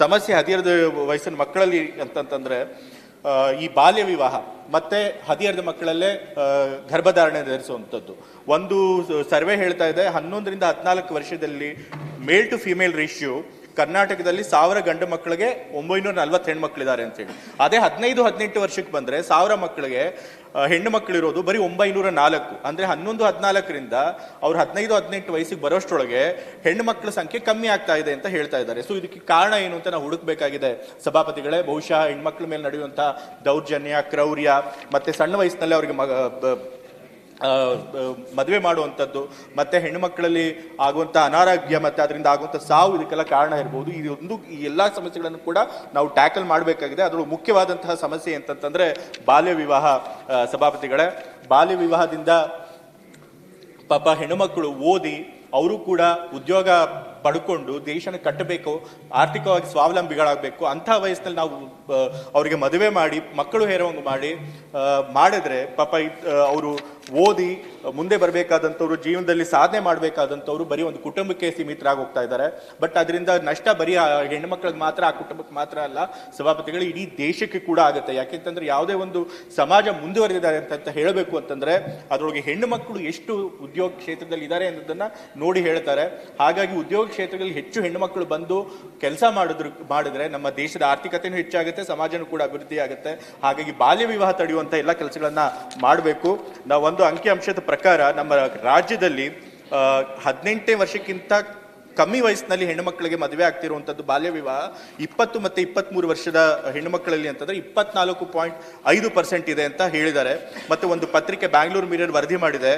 ಸಮಸ್ಯೆ ಹದಿಹರೆಯದ ವಯಸ್ಸಿನ ಮಕ್ಕಳಲ್ಲಿ ಅಂತಂತಂದ್ರೆ ಈ ಬಾಲ್ಯ ವಿವಾಹ ಮತ್ತೆ ಹದಿಹರೆಯದ ಮಕ್ಕಳಲ್ಲೇ ಗರ್ಭಧಾರಣೆ ಧರಿಸುವಂಥದ್ದು. ಒಂದು ಸರ್ವೆ ಹೇಳ್ತಾ ಇದೆ 11ರಿಂದ 14 ವರ್ಷದಲ್ಲಿ ಮೇಲ್ ಟು ಫಿಮೇಲ್ ರೇಷಿಯೋ ಕರ್ನಾಟಕದಲ್ಲಿ 1000 ಗಂಡು ಮಕ್ಕಳಿಗೆ 940 ಹೆಣ್ಮಕ್ಳಿದ್ದಾರೆ ಅಂತೇಳಿ. ಅದೇ 15-18 ವರ್ಷಕ್ಕೆ ಬಂದರೆ 1000 ಮಕ್ಕಳಿಗೆ ಹೆಣ್ಣು ಮಕ್ಕಳಿರೋದು ಬರೀ 904. ಅಂದರೆ 11-14ರಿಂದ ಅವ್ರು 15-18 ವಯಸ್ಸಿಗೆ ಬರೋಷ್ಟರೊಳಗೆ ಹೆಣ್ಣು ಮಕ್ಕಳ ಸಂಖ್ಯೆ ಕಮ್ಮಿ ಆಗ್ತಾ ಇದೆ ಅಂತ ಹೇಳ್ತಾ ಇದ್ದಾರೆ. ಸೊ ಇದಕ್ಕೆ ಕಾರಣ ಏನು ಅಂತ ನಾವು ಹುಡುಕ್ಬೇಕಾಗಿದೆ ಸಭಾಪತಿಗಳೇ. ಬಹುಶಃ ಹೆಣ್ಮಕ್ಳ ಮೇಲೆ ನಡೆಯುವಂಥ ದೌರ್ಜನ್ಯ, ಕ್ರೌರ್ಯ, ಮತ್ತೆ ಸಣ್ಣ ವಯಸ್ಸಿನಲ್ಲಿ ಅವರಿಗೆ ಮದುವೆ ಮಾಡುವಂಥದ್ದು, ಮತ್ತೆ ಹೆಣ್ಣು ಮಕ್ಕಳಲ್ಲಿ ಆಗುವಂಥ ಅನಾರೋಗ್ಯ ಮತ್ತೆ ಅದರಿಂದ ಆಗುವಂಥ ಸಾವು, ಇದಕ್ಕೆಲ್ಲ ಕಾರಣ ಇರ್ಬೋದು. ಈ ಎಲ್ಲ ಸಮಸ್ಯೆಗಳನ್ನು ಕೂಡ ನಾವು ಟ್ಯಾಕಲ್ ಮಾಡಬೇಕಾಗಿದೆ. ಅದರೊಳಗೆ ಮುಖ್ಯವಾದಂತಹ ಸಮಸ್ಯೆ ಅಂತಂತಂದ್ರೆ ಬಾಲ್ಯ ವಿವಾಹ. ಸಭಾಪತಿಗಳೇ, ಬಾಲ್ಯ ವಿವಾಹದಿಂದ ಪಾಪ ಹೆಣ್ಣುಮಕ್ಕಳು ಓದಿ ಅವರು ಕೂಡ ಉದ್ಯೋಗ ಪಡ್ಕೊಂಡು ದೇಶನ ಕಟ್ಟಬೇಕು, ಆರ್ಥಿಕವಾಗಿ ಸ್ವಾವಲಂಬಿಗಳಾಗಬೇಕು. ಅಂತಹ ವಯಸ್ಸಿನಲ್ಲಿ ನಾವು ಅವರಿಗೆ ಮದುವೆ ಮಾಡಿ ಮಕ್ಕಳು ಹೇರುವಂಗೆ ಮಾಡಿದ್ರೆ ಪಾಪ ಅವರು ಓದಿ ಮುಂದೆ ಬರಬೇಕಾದಂಥವ್ರು, ಜೀವನದಲ್ಲಿ ಸಾಧನೆ ಮಾಡಬೇಕಾದಂಥವ್ರು ಬರೀ ಒಂದು ಕುಟುಂಬಕ್ಕೆ ಸೀಮಿತರಾಗಿ ಹೋಗ್ತಾ ಇದ್ದಾರೆ. ಬಟ್ ಅದರಿಂದ ನಷ್ಟ ಬರೀ ಆ ಹೆಣ್ಣುಮಕ್ಳಿಗೆ ಮಾತ್ರ, ಆ ಕುಟುಂಬಕ್ಕೆ ಮಾತ್ರ ಅಲ್ಲ ಸಭಾಪತಿಗಳು, ಇಡೀ ದೇಶಕ್ಕೆ ಕೂಡ ಆಗುತ್ತೆ. ಯಾಕೆಂತಂದ್ರೆ ಯಾವುದೇ ಒಂದು ಸಮಾಜ ಮುಂದುವರೆದಿದ್ದಾರೆ ಅಂತ ಹೇಳಬೇಕು ಅಂತಂದ್ರೆ ಅದರೊಳಗೆ ಹೆಣ್ಣು ಮಕ್ಕಳು ಎಷ್ಟು ಉದ್ಯೋಗ ಕ್ಷೇತ್ರದಲ್ಲಿ ಇದ್ದಾರೆ ಅನ್ನೋದನ್ನ ನೋಡಿ ಹೇಳ್ತಾರೆ. ಹಾಗಾಗಿ ಉದ್ಯೋಗ ಕ್ಷೇತ್ರದಲ್ಲಿ ಹೆಚ್ಚು ಹೆಣ್ಣು ಮಕ್ಕಳು ಬಂದು ಕೆಲಸ ಮಾಡಿದ್ರೆ ನಮ್ಮ ದೇಶದ ಆರ್ಥಿಕತೆನೂ ಹೆಚ್ಚಾಗುತ್ತೆ, ಸಮಾಜನೂ ಕೂಡ ಅಭಿವೃದ್ಧಿ ಆಗುತ್ತೆ. ಹಾಗಾಗಿ ಬಾಲ್ಯ ವಿವಾಹ ತಡೆಯುವಂತ ಎಲ್ಲ ಕೆಲಸಗಳನ್ನ ಮಾಡಬೇಕು. ನಾವು ಒಂದು ಅಂಕಿಅಂಶದ ಪ್ರಕಾರ ನಮ್ಮ ರಾಜ್ಯದಲ್ಲಿ 18 ವರ್ಷಕ್ಕಿಂತ ಕಮ್ಮಿ ವಯಸ್ಸಿನಲ್ಲಿ ಹೆಣ್ಣು ಮಕ್ಕಳಿಗೆ ಮದುವೆ ಆಗ್ತಿರುವಂಥದ್ದು ಬಾಲ್ಯ ವಿವಾಹ 20 ಮತ್ತು 23 ವರ್ಷದ ಹೆಣ್ಣು ಮಕ್ಕಳಲ್ಲಿ ಅಂತಂದ್ರೆ 24.5% ಇದೆ ಅಂತ ಹೇಳಿದ್ದಾರೆ. ಮತ್ತು ಒಂದು ಪತ್ರಿಕೆ ಬ್ಯಾಂಗ್ಳೂರು ಮಿರರ್ ವರದಿ ಮಾಡಿದೆ,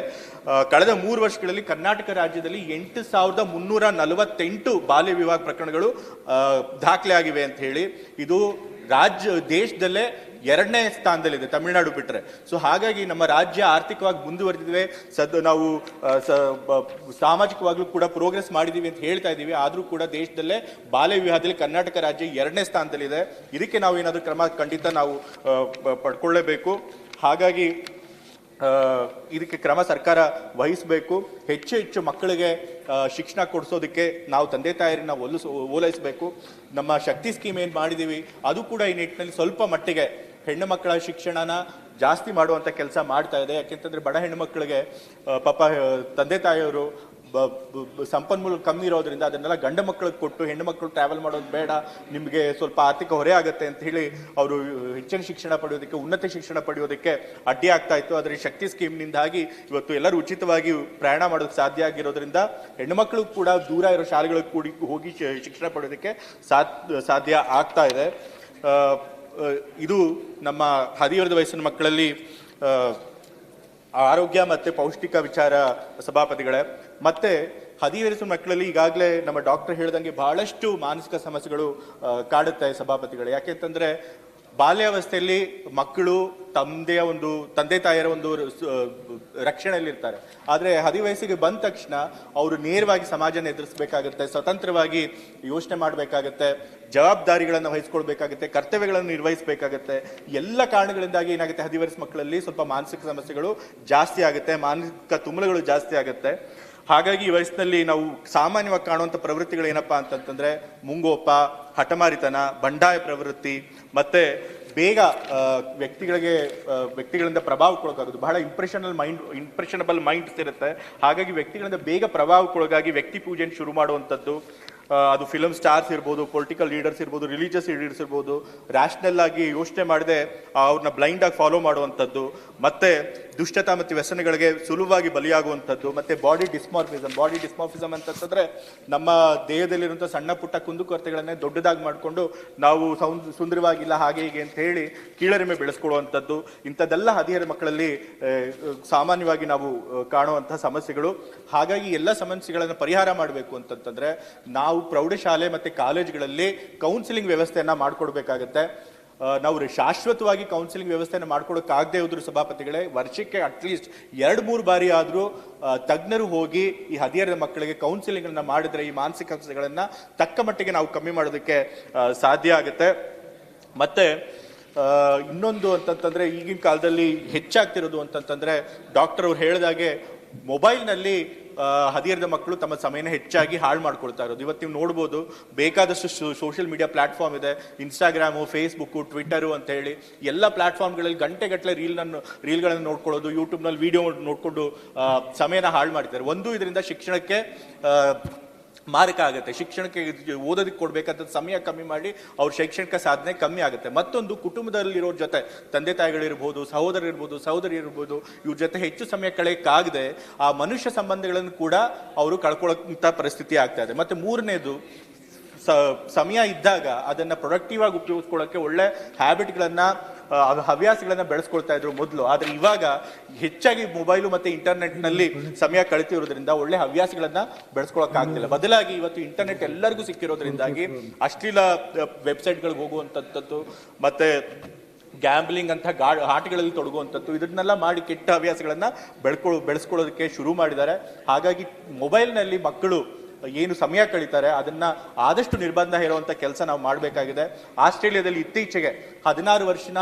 ಕಳೆದ 3 ವರ್ಷಗಳಲ್ಲಿ ಕರ್ನಾಟಕ ರಾಜ್ಯದಲ್ಲಿ 8,348 ಬಾಲ್ಯ ವಿವಾಹ ಪ್ರಕರಣಗಳು ದಾಖಲೆ ಆಗಿವೆ ಅಂತ ಹೇಳಿ. ಇದು ದೇಶದಲ್ಲೇ 2ನೇ ಸ್ಥಾನದಲ್ಲಿದೆ, ತಮಿಳುನಾಡು ಬಿಟ್ಟರೆ. ಸೊ ಹಾಗಾಗಿ ನಮ್ಮ ರಾಜ್ಯ ಆರ್ಥಿಕವಾಗಿ ಮುಂದುವರೆದಿದೆ, ನಾವು ಸಾಮಾಜಿಕವಾಗ್ಲೂ ಕೂಡ ಪ್ರೋಗ್ರೆಸ್ ಮಾಡಿದೀವಿ ಅಂತ ಹೇಳ್ತಾ ಇದ್ದೀವಿ. ಆದರೂ ಕೂಡ ದೇಶದಲ್ಲೇ ಬಾಲ್ಯ ವಿವಾಹದಲ್ಲಿ ಕರ್ನಾಟಕ ರಾಜ್ಯ 2ನೇ ಸ್ಥಾನದಲ್ಲಿದೆ. ಇದಕ್ಕೆ ನಾವು ಏನಾದರೂ ಕ್ರಮ ಖಂಡಿತ ನಾವು ಪಡ್ಕೊಳ್ಳೇಬೇಕು. ಹಾಗಾಗಿ ಇದಕ್ಕೆ ಕ್ರಮ ಸರ್ಕಾರ ವಹಿಸಬೇಕು. ಹೆಚ್ಚು ಮಕ್ಕಳಿಗೆ ಶಿಕ್ಷಣ ಕೊಡಿಸೋದಕ್ಕೆ ನಾವು ತಂದೆ ತಾಯರನ್ನ ಓಲೈಸಬೇಕು. ನಮ್ಮ ಶಕ್ತಿ ಸ್ಕೀಮ್ ಏನು ಮಾಡಿದ್ದೀವಿ ಅದು ಕೂಡ ಈ ನಿಟ್ಟಿನಲ್ಲಿ ಸ್ವಲ್ಪ ಮಟ್ಟಿಗೆ ಹೆಣ್ಣು ಮಕ್ಕಳ ಶಿಕ್ಷಣನ ಜಾಸ್ತಿ ಮಾಡುವಂಥ ಕೆಲಸ ಮಾಡ್ತಾ ಇದೆ. ಯಾಕೆಂತಂದ್ರೆ ಬಡ ಹೆಣ್ಣು ಮಕ್ಕಳಿಗೆ ಪಾಪ ತಂದೆ ತಾಯಿಯವರು ಸಂಪನ್ಮೂಲ ಕಮ್ಮಿ ಇರೋದ್ರಿಂದ ಅದನ್ನೆಲ್ಲ ಗಂಡು ಮಕ್ಕಳಿಗೆ ಕೊಟ್ಟು ಹೆಣ್ಣು ಮಕ್ಕಳು ಟ್ರಾವೆಲ್ ಮಾಡೋದು ಬೇಡ, ನಿಮಗೆ ಸ್ವಲ್ಪ ಆರ್ಥಿಕ ಹೊರೆ ಆಗುತ್ತೆ ಅಂತ ಹೇಳಿ ಅವರು ಹೆಚ್ಚಿನ ಶಿಕ್ಷಣ ಪಡೆಯೋದಕ್ಕೆ, ಉನ್ನತ ಶಿಕ್ಷಣ ಪಡೆಯೋದಕ್ಕೆ ಅಡ್ಡಿ ಆಗ್ತಾ ಇತ್ತು. ಆದರೆ ಶಕ್ತಿ ಸ್ಕೀಮ್ನಿಂದಾಗಿ ಇವತ್ತು ಎಲ್ಲರೂ ಉಚಿತವಾಗಿ ಪ್ರಯಾಣ ಮಾಡೋದಕ್ಕೆ ಸಾಧ್ಯ ಆಗಿರೋದ್ರಿಂದ ಹೆಣ್ಣು ಮಕ್ಕಳು ಕೂಡ ದೂರ ಇರೋ ಶಾಲೆಗಳಿಗೆ ಹೋಗಿ ಶಿಕ್ಷಣ ಪಡೆಯೋದಕ್ಕೆ ಸಾಧ್ಯ ಆಗ್ತಾ ಇದೆ. ಇದು ನಮ್ಮ ಹದಿಹರೆಯದ ವಯಸ್ಸಿನ ಮಕ್ಕಳಲ್ಲಿ ಆರೋಗ್ಯ ಮತ್ತು ಪೌಷ್ಟಿಕ ವಿಚಾರ ಸಭಾಪತಿಗಳೇ. ಮತ್ತೆ ಹದಿಹರೆಯದ ಮಕ್ಕಳಲ್ಲಿ ಈಗಾಗಲೇ ನಮ್ಮ ಡಾಕ್ಟರ್ ಹೇಳ್ದಂಗೆ ಬಹಳಷ್ಟು ಮಾನಸಿಕ ಸಮಸ್ಯೆಗಳು ಕಾಡುತ್ತೆ ಸಭಾಪತಿಗಳೇ. ಯಾಕೆಂತಂದ್ರೆ ಬಾಲ್ಯಾವಸ್ಥೆಯಲ್ಲಿ ಮಕ್ಕಳು ತಂದೆ ತಾಯಿಯರ ಒಂದು ರಕ್ಷಣೆಯಲ್ಲಿರ್ತಾರೆ. ಆದರೆ ಹದಿವಯಸ್ಸಿಗೆ ಬಂದ ತಕ್ಷಣ ಅವರು ನೇರವಾಗಿ ಸಮಾಜನ ಎದುರಿಸಬೇಕಾಗುತ್ತೆ, ಸ್ವತಂತ್ರವಾಗಿ ಯೋಚನೆ ಮಾಡಬೇಕಾಗತ್ತೆ, ಜವಾಬ್ದಾರಿಗಳನ್ನು ವಹಿಸ್ಕೊಳ್ಬೇಕಾಗುತ್ತೆ, ಕರ್ತವ್ಯಗಳನ್ನು ನಿರ್ವಹಿಸಬೇಕಾಗತ್ತೆ. ಎಲ್ಲ ಕಾರಣಗಳಿಂದಾಗಿ ಏನಾಗುತ್ತೆ, ಹದಿವಯಸ್ಸ ಮಕ್ಕಳಲ್ಲಿ ಸ್ವಲ್ಪ ಮಾನಸಿಕ ಸಮಸ್ಯೆಗಳು ಜಾಸ್ತಿ ಆಗುತ್ತೆ, ಮಾನಸಿಕ ತುಮುಲಗಳು ಜಾಸ್ತಿ ಆಗುತ್ತೆ. ಹಾಗಾಗಿ ಈ ವಯಸ್ಸಿನಲ್ಲಿ ನಾವು ಸಾಮಾನ್ಯವಾಗಿ ಕಾಣುವಂಥ ಪ್ರವೃತ್ತಿಗಳು ಏನಪ್ಪಾ ಅಂತಂತಂದ್ರೆ ಮುಂಗೋಪ, ಹಠಮಾರಿತನ, ಬಂಡಾಯ ಪ್ರವೃತ್ತಿ, ಮತ್ತೆ ಬೇಗ ವ್ಯಕ್ತಿಗಳಿಂದ ಪ್ರಭಾವಕ್ಕೊಳಗಾಗೋದು. ಬಹಳ ಇಂಪ್ರೆಷನಬಲ್ ಮೈಂಡ್ಸ್ ಇರುತ್ತೆ. ಹಾಗಾಗಿ ವ್ಯಕ್ತಿಗಳಿಂದ ಬೇಗ ಪ್ರಭಾವಕ್ಕೊಳಗಾಗಿ ವ್ಯಕ್ತಿ ಪೂಜೆಯನ್ನು ಶುರು ಮಾಡುವಂಥದ್ದು. ಅದು ಫಿಲಮ್ ಸ್ಟಾರ್ಸ್ ಇರ್ಬೋದು, ಪೊಲಿಟಿಕಲ್ ಲೀಡರ್ಸ್ ಇರ್ಬೋದು, ರಿಲಿಜಿಯಸ್ ಲೀಡರ್ಸ್ ಇರ್ಬೋದು, ರ್ಯಾಷನಲ್ ಆಗಿ ಯೋಚನೆ ಮಾಡದೆ ಅವ್ರನ್ನ ಬ್ಲೈಂಡ್ ಆಗಿ ಫಾಲೋ ಮಾಡುವಂಥದ್ದು, ಮತ್ತೆ ದುಷ್ಟತಾ ಮತ್ತು ವ್ಯಸನಗಳಿಗೆ ಸುಲಭವಾಗಿ ಬಲಿಯಾಗುವಂಥದ್ದು, ಮತ್ತೆ ಬಾಡಿ ಡಿಸ್ಮಾರ್ಫಿಸಮ್ ಅಂತಂದ್ರೆ ನಮ್ಮ ದೇಹದಲ್ಲಿರುವಂಥ ಸಣ್ಣ ಪುಟ್ಟ ಕುಂದುಕೊರತೆಗಳನ್ನೇ ದೊಡ್ಡದಾಗಿ ಮಾಡಿಕೊಂಡು ನಾವು ಸುಂದರವಾಗಿಲ್ಲ ಹಾಗೆ ಹೀಗೆ ಅಂತ ಹೇಳಿ ಕೀಳರಿಮೆ ಬೆಳೆಸ್ಕೊಳ್ಳುವಂಥದ್ದು. ಇಂಥದ್ದೆಲ್ಲ ಹದಿಹರೆಯ ಮಕ್ಕಳಲ್ಲಿ ಸಾಮಾನ್ಯವಾಗಿ ನಾವು ಕಾಣುವಂತಹ ಸಮಸ್ಯೆಗಳು. ಹಾಗಾಗಿ ಎಲ್ಲ ಸಮಸ್ಯೆಗಳನ್ನು ಪರಿಹಾರ ಮಾಡಬೇಕು ಅಂತಂತಂದ್ರೆ ನಾವು ಪ್ರೌಢಶಾಲೆ ಮತ್ತೆ ಕಾಲೇಜುಗಳಲ್ಲಿ ಕೌನ್ಸಿಲಿಂಗ್ ವ್ಯವಸ್ಥೆಯನ್ನ ಮಾಡಿಕೊಡ್ಬೇಕಾಗತ್ತೆ. ನಾವು ಶಾಶ್ವತವಾಗಿ ಕೌನ್ಸಿಲಿಂಗ್ ವ್ಯವಸ್ಥೆಯನ್ನು ಮಾಡ್ಕೊಡೋಕ್ಕಾಗದೇ ಹೋದ್ರು ಸಭಾಪತಿಗಳೇ, ವರ್ಷಕ್ಕೆ ಅಟ್ಲೀಸ್ಟ್ 2-3 ಬಾರಿ ಆದರೂ ತಜ್ಞರು ಹೋಗಿ ಈ ಹದಿಹರೆಯದ ಮಕ್ಕಳಿಗೆ ಕೌನ್ಸಿಲಿಂಗ್ ಅನ್ನ ಮಾಡಿದ್ರೆ ಈ ಮಾನಸಿಕ ಸಮಸ್ಯೆಗಳನ್ನ ತಕ್ಕ ಮಟ್ಟಿಗೆ ನಾವು ಕಮ್ಮಿ ಮಾಡೋದಕ್ಕೆ ಸಾಧ್ಯ ಆಗುತ್ತೆ. ಮತ್ತೆ ಇನ್ನೊಂದು ಅಂತಂತಂದ್ರೆ ಈಗಿನ ಕಾಲದಲ್ಲಿ ಹೆಚ್ಚಾಗ್ತಿರೋದು ಅಂತಂತಂದ್ರೆ ಡಾಕ್ಟರ್ ಅವ್ರು ಹೇಳಿದಾಗೆ ಮೊಬೈಲ್ನಲ್ಲಿ ಹದಿಹರೆಯದ ಮಕ್ಕಳು ತಮ್ಮ ಸಮಯನ ಹೆಚ್ಚಾಗಿ ಹಾಳು ಮಾಡ್ಕೊಳ್ತಾ ಇರೋದು. ಇವತ್ತು ನೀವು ನೋಡ್ಬೋದು, ಬೇಕಾದಷ್ಟು ಸೋಷಿಯಲ್ ಮೀಡಿಯಾ ಪ್ಲಾಟ್ಫಾರ್ಮ್ ಇದೆ, ಇನ್ಸ್ಟಾಗ್ರಾಮು, ಫೇಸ್ಬುಕ್ಕು, ಟ್ವಿಟರು ಅಂತ ಹೇಳಿ ಎಲ್ಲ ಪ್ಲಾಟ್ಫಾರ್ಮ್ಗಳಲ್ಲಿ ಗಂಟೆಗಟ್ಟಲೆ ರೀಲ್ಗಳನ್ನು ನೋಡ್ಕೊಳ್ಳೋದು, ಯೂಟ್ಯೂಬ್ನಲ್ಲಿ ವಿಡಿಯೋ ನೋಡ್ಕೊಂಡು ಸಮಯನ ಹಾಳು ಮಾಡ್ತಾರೆ. ಒಂದು ಇದರಿಂದ ಶಿಕ್ಷಣಕ್ಕೆ ಮಾರಕ ಆಗುತ್ತೆ. ಶಿಕ್ಷಣಕ್ಕೆ ಓದೋದಕ್ಕೆ ಕೊಡ್ಬೇಕಂತ ಸಮಯ ಕಮ್ಮಿ ಮಾಡಿ ಅವ್ರ ಶೈಕ್ಷಣಿಕ ಸಾಧನೆ ಕಮ್ಮಿ ಆಗುತ್ತೆ. ಮತ್ತೊಂದು, ಕುಟುಂಬದಲ್ಲಿರೋ ಜೊತೆ ತಂದೆ ತಾಯಿಗಳಿರ್ಬೋದು, ಸಹೋದರಿ ಇರ್ಬೋದು, ಇವ್ರ ಜೊತೆ ಹೆಚ್ಚು ಸಮಯ ಕಳೆಯಕ್ಕಾಗದೆ ಆ ಮನುಷ್ಯ ಸಂಬಂಧಗಳನ್ನು ಕೂಡ ಅವರು ಕಳ್ಕೊಳ್ಳೋಂಥ ಪರಿಸ್ಥಿತಿ ಆಗ್ತಾ ಇದೆ. ಮತ್ತೆ ಮೂರನೇದು, ಸಮಯ ಇದ್ದಾಗ ಅದನ್ನ ಪ್ರೊಡಕ್ಟಿವ್ ಆಗಿ ಉಪಯೋಗಿಸ್ಕೊಳ್ಳೋಕೆ ಒಳ್ಳೆ ಹ್ಯಾಬಿಟ್ಗಳನ್ನ, ಹವ್ಯಾಸಗಳನ್ನ ಬೆಳೆಸ್ಕೊಳ್ತಾ ಇದ್ರು ಮೊದಲು. ಆದ್ರೆ ಇವಾಗ ಹೆಚ್ಚಾಗಿ ಮೊಬೈಲು ಮತ್ತೆ ಇಂಟರ್ನೆಟ್ ನಲ್ಲಿ ಸಮಯ ಕಳಿತಿರೋದ್ರಿಂದ ಒಳ್ಳೆ ಹವ್ಯಾಸಗಳನ್ನ ಬೆಳೆಸ್ಕೊಳಕ್ ಆಗ್ತಿಲ್ಲ. ಬದಲಾಗಿ ಇವತ್ತು ಇಂಟರ್ನೆಟ್ ಎಲ್ಲರಿಗೂ ಸಿಕ್ಕಿರೋದ್ರಿಂದಾಗಿ ಅಶ್ಲೀಲ ವೆಬ್ಸೈಟ್ಗಳಿಗೆ ಹೋಗುವಂಥದ್ದು ಮತ್ತೆ ಗ್ಯಾಂಬ್ಲಿಂಗ್ ಅಂತ ಆಟಗಳಲ್ಲಿ ತೊಡಗುವಂಥದ್ದು, ಇದನ್ನೆಲ್ಲ ಮಾಡಿ ಕೆಟ್ಟ ಹವ್ಯಾಸಗಳನ್ನ ಬೆಳೆಸ್ಕೊಳ್ಳೋದಕ್ಕೆ ಶುರು ಮಾಡಿದ್ದಾರೆ. ಹಾಗಾಗಿ ಮೊಬೈಲ್ನಲ್ಲಿ ಮಕ್ಕಳು ಏನು ಸಮಯ ಕಳೀತಾರೆ ಅದನ್ನ ಆದಷ್ಟು ನಿರ್ಬಂಧ ಹೇರುವಂತ ಕೆಲಸ ನಾವು ಮಾಡಬೇಕಾಗಿದೆ. ಆಸ್ಟ್ರೇಲಿಯಾದಲ್ಲಿ ಇತ್ತೀಚೆಗೆ 16 ವರ್ಷನ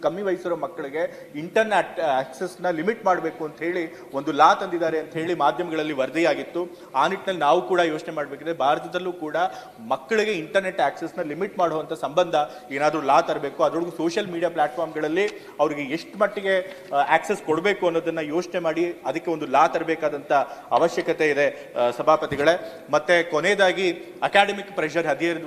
ಕಮ್ಮಿ ವಯಸ್ಸಿರೋ ಮಕ್ಕಳಿಗೆ ಇಂಟರ್ನೆಟ್ ಆಕ್ಸೆಸ್ನ ಲಿಮಿಟ್ ಮಾಡಬೇಕು ಅಂತ ಹೇಳಿ ಒಂದು ಲಾ ತಂದಿದ್ದಾರೆ ಅಂತ ಹೇಳಿ ಮಾಧ್ಯಮಗಳಲ್ಲಿ ವರದಿಯಾಗಿತ್ತು. ಆ ನಿಟ್ಟಿನಲ್ಲಿ ನಾವು ಕೂಡ ಯೋಚನೆ ಮಾಡಬೇಕಿದೆ. ಭಾರತದಲ್ಲೂ ಕೂಡ ಮಕ್ಕಳಿಗೆ ಇಂಟರ್ನೆಟ್ ಆಕ್ಸೆಸ್ನ ಲಿಮಿಟ್ ಮಾಡುವಂಥ ಸಂಬಂಧ ಏನಾದರೂ ಲಾ ತರಬೇಕು. ಅದರೊಳಗೂ ಸೋಷಿಯಲ್ ಮೀಡಿಯಾ ಪ್ಲಾಟ್ಫಾರ್ಮ್ಗಳಲ್ಲಿ ಅವರಿಗೆ ಎಷ್ಟು ಮಟ್ಟಿಗೆ ಆಕ್ಸೆಸ್ ಕೊಡಬೇಕು ಅನ್ನೋದನ್ನ ಯೋಚನೆ ಮಾಡಿ ಅದಕ್ಕೆ ಒಂದು ಲಾ ತರಬೇಕಾದಂಥ ಅವಶ್ಯಕತೆ ಇದೆ ಸಭಾಪತಿಗಳೇ. ಮತ್ತೆ ಕೊನೆಯದಾಗಿ ಅಕಾಡೆಮಿಕ್ ಪ್ರೆಷರ್ ಹದಿಹರೆಯ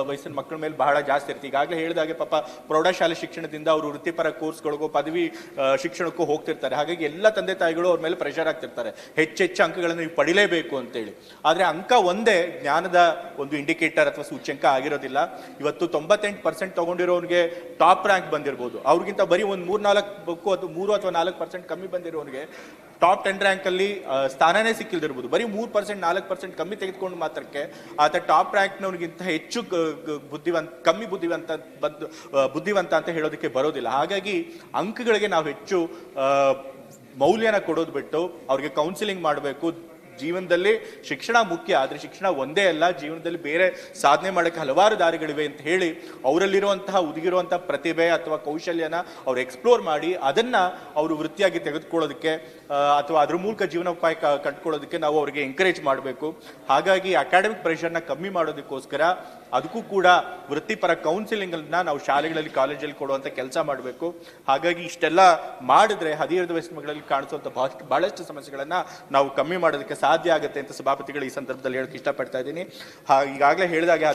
ವಯಸ್ಸಿನ ಮಕ್ಕಳ ಮೇಲೆ ಬಹಳ ಜಾಸ್ತಿ ಇರುತ್ತೆ. ಈಗಾಗಲೇ ಹೇಳಿದಾಗೆ ಪಾಪ ಪ್ರೌಢಶಾಲೆ ಶಿಕ್ಷಣದಿಂದ ಅವರು ವೃತ್ತಿಪರ ಕೋರ್ಸ್ಗಳಿಗೂ ಪದವಿ ಶಿಕ್ಷಣಕ್ಕೂ ಹೋಗ್ತಿರ್ತಾರೆ. ಹಾಗಾಗಿ ಎಲ್ಲ ತಂದೆ ತಾಯಿಗಳು ಅವ್ರ ಮೇಲೆ ಪ್ರೆಷರ್ ಆಗ್ತಿರ್ತಾರೆ, ಹೆಚ್ಚೆಚ್ಚು ಅಂಕಗಳನ್ನು ನೀವು ಪಡಿಲೇಬೇಕು ಅಂತೇಳಿ. ಆದರೆ ಅಂಕ ಒಂದೇ ಜ್ಞಾನದ ಒಂದು ಇಂಡಿಕೇಟರ್ ಅಥವಾ ಸೂಚ್ಯಂಕ ಆಗಿರೋದಿಲ್ಲ. ಇವತ್ತು 98% ತಗೊಂಡಿರೋನಿಗೆ ಟಾಪ್ ರ್ಯಾಂಕ್ ಬಂದಿರಬಹುದು, ಅವ್ರಿಗಿಂತ ಬರೀ ಒಂದು 3 ಅಥವಾ 4% ಕಮ್ಮಿ ಬಂದಿರೋನಿಗೆ ಟಾಪ್ 10 ರ್ಯಾಂಕ್ ಅಲ್ಲಿ ಸ್ಥಾನನೇ ಸಿಕ್ಕಿಲ್ದಿರ್ಬೋದು. ಬರೀ 3% 4% ಕಮ್ಮಿ ತೆಗೆದುಕೊಂಡು ಮಾತ್ರಕ್ಕೆ ಆತ ಟಾಪ್ ರ್ಯಾಂಕ್ನವ್ರಿಗಿಂತ ಹೆಚ್ಚು ಕಮ್ಮಿ ಬುದ್ಧಿವಂತ ಅಂತ ಹೇಳೋದಕ್ಕೆ ಬರೋದಿಲ್ಲ. ಹಾಗಾಗಿ ಅಂಕಗಳಿಗೆ ನಾವು ಹೆಚ್ಚು ಮೌಲ್ಯನ ಕೊಡೋದು ಬಿಟ್ಟು ಅವ್ರಿಗೆ ಕೌನ್ಸಿಲಿಂಗ್ ಮಾಡಬೇಕು. ಜೀವನದಲ್ಲಿ ಶಿಕ್ಷಣ ಮುಖ್ಯ, ಆದರೆ ಶಿಕ್ಷಣ ಒಂದೇ ಅಲ್ಲ, ಜೀವನದಲ್ಲಿ ಬೇರೆ ಸಾಧನೆ ಮಾಡೋಕ್ಕೆ ಹಲವಾರು ದಾರಿಗಳಿವೆ ಅಂತ ಹೇಳಿ ಅವರಲ್ಲಿರುವಂತಹ ಉದುಗಿರುವಂತಹ ಪ್ರತಿಭೆ ಅಥವಾ ಕೌಶಲ್ಯನ ಅವ್ರು ಎಕ್ಸ್ಪ್ಲೋರ್ ಮಾಡಿ ಅದನ್ನ ಅವರು ವೃತ್ತಿಯಾಗಿ ತೆಗೆದುಕೊಳ್ಳೋದಕ್ಕೆ ಅಥವಾ ಅದ್ರ ಮೂಲಕ ಜೀವನೋಪಾಯ ಕಟ್ಕೊಳ್ಳೋದಕ್ಕೆ ನಾವು ಅವರಿಗೆ ಎಂಕರೇಜ್ ಮಾಡಬೇಕು. ಹಾಗಾಗಿ ಅಕಾಡೆಮಿಕ್ ಪ್ರೆಷರ್ನ ಕಮ್ಮಿ ಮಾಡೋದಕ್ಕೋಸ್ಕರ ಅದಕ್ಕೂ ಕೂಡ ವೃತ್ತಿಪರ ಕೌನ್ಸಿಲಿಂಗ್ ಅನ್ನ ನಾವು ಶಾಲೆಗಳಲ್ಲಿ ಕಾಲೇಜಲ್ಲಿ ಕೊಡುವಂತ ಕೆಲಸ ಮಾಡಬೇಕು. ಹಾಗಾಗಿ ಇಷ್ಟೆಲ್ಲ ಮಾಡಿದ್ರೆ ಹದಿಹರೆಯದ ವಯಸ್ಸಿನ ಮಕ್ಕಳಲ್ಲಿ ಕಾಣಿಸುವಂತ ಬಹಳಷ್ಟು ಸಮಸ್ಯೆಗಳನ್ನ ನಾವು ಕಮ್ಮಿ ಮಾಡೋದಕ್ಕೆ ಸಾಧ್ಯ ಆಗುತ್ತೆ ಅಂತ ಸಭಾಪತಿಗಳು ಈ ಸಂದರ್ಭದಲ್ಲಿ ಹೇಳಕ್ಕೆ ಇಷ್ಟಪಡ್ತಾ ಇದ್ದೀನಿ. ಈಗಾಗಲೇ ಹೇಳಿದಾಗೆ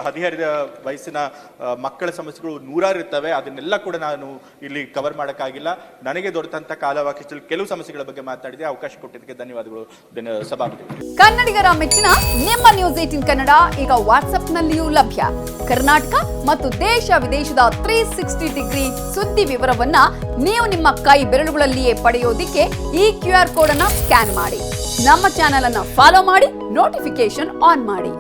ಹದಿಹರೆಯದ ವಯಸ್ಸಿನ ಮಕ್ಕಳ ಸಮಸ್ಯೆಗಳು 100 ಇರ್ತವೆ. ಅದನ್ನೆಲ್ಲ ಕೂಡ ನಾನು ಇಲ್ಲಿ ಕವರ್ ಮಾಡೋಕ್ಕಾಗಿಲ್ಲ. ನನಗೆ ದೊರೆತಂತ ಕಾಲಾವಕಾಶದಲ್ಲಿ ಕೆಲವು ಸಮಸ್ಯೆಗಳ ಬಗ್ಗೆ ಮಾತಾಡಿದೆ. ಅವಕಾಶ ಕೊಟ್ಟಿದ್ದಕ್ಕೆ ಧನ್ಯವಾದಗಳು ಸಭಾಪತಿಗಳು. ಕನ್ನಡಿಗರ ಮೆಚ್ಚಿನ ನಿಮ್ಮ ನ್ಯೂಸ್ 18 ಕನ್ನಡ ಈಗ ವಾಟ್ಸ್ಆಪ್ನಲ್ಲಿಯೂ ಲಭ್ಯ. ಕರ್ನಾಟಕ ಮತ್ತು ದೇಶ ವಿದೇಶದ 360 ಡಿಗ್ರಿ ಸುದ್ದಿ ವಿವರವನ್ನ ನೀವು ನಿಮ್ಮ ಕೈ ಬೆರಳುಗಳಲ್ಲಿಯೇ ಪಡೆಯೋದಿಕ್ಕೆ ಈ QR ಕೋಡ್ ಅನ್ನು ಸ್ಕ್ಯಾನ್ ಮಾಡಿ. ನಮ್ಮ ಚಾನೆಲ್ ಅನ್ನು ಫಾಲೋ ಮಾಡಿ, ನೋಟಿಫಿಕೇಶನ್ ಆನ್ ಮಾಡಿ.